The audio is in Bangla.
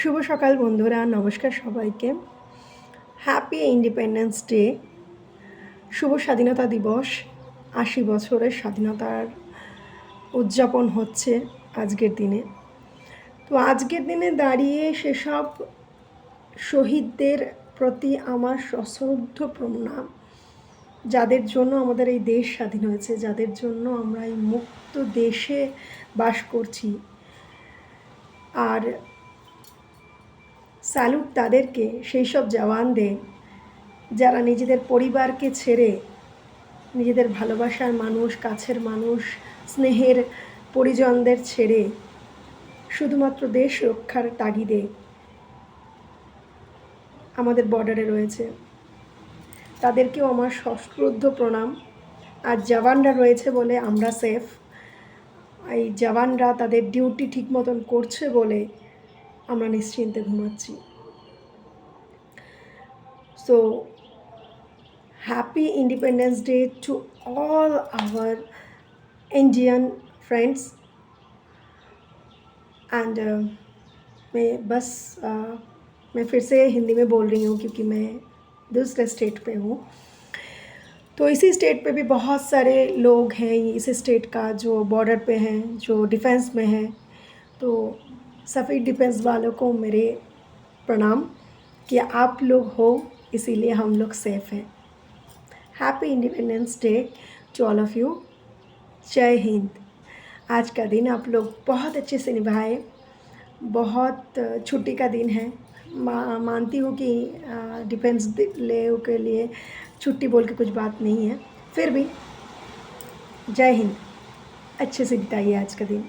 শুভ সকাল বন্ধুরা, নমস্কার সবাইকে। হ্যাপি ইন্ডিপেন্ডেন্স ডে, শুভ স্বাধীনতা দিবস। ৮০ বছরের স্বাধীনতার উদযাপন হচ্ছে আজকের দিনে। তো আজকের দিনে দাঁড়িয়ে সেসব শহীদদের প্রতি আমার সশ্রদ্ধ প্রণাম, যাদের জন্য আমাদের এই দেশ স্বাধীন হয়েছে, যাদের জন্য আমরা এই মুক্ত দেশে বাস করছি। আর স্যালুট তাদেরকে, সেই সব জওয়ানদের যারা নিজেদের পরিবারকে ছেড়ে, নিজেদের ভালোবাসার মানুষ, কাছের মানুষ, স্নেহের পরিজনদের ছেড়ে শুধুমাত্র দেশ রক্ষার তাগিদে আমাদের বর্ডারে রয়েছে। তাদেরকেও আমার সশ্রদ্ধ প্রণাম। আর জওয়ানরা রয়েছে বলে আমরা সেফ। এই জওয়ানরা তাদের ডিউটি ঠিক মতন করছে বলে আমরা নিশ্চিন্তে ঘুমাচ্ছি। So, happy Independence Day to all our Indian friends. And मैं फिर से हिंदी में बोल रही हूँ क्योंकि मैं दूसरे स्टेट पे हूँ। तो इसी स्टेट पे भी बहुत सारे लोग हैं इस स्टेट का जो बॉर्डर पे हैं, जो डिफेंस में हैं। तो सभी डिफेंस वालों को मेरे प्रणाम कि आप लोग हो, इसीलिए हम लोग सेफ हैं। Happy independence day to all of you. जय हिंद। आज का दिन आप लोग बहुत अच्छे से निभाए। बहुत छुट्टी का दिन है। मानती हूँ कि डिफेंस डे के लिए छुट्टी बोल के कुछ बात नहीं है, फिर भी जय हिंद। अच्छे से बिताइए आज का दिन।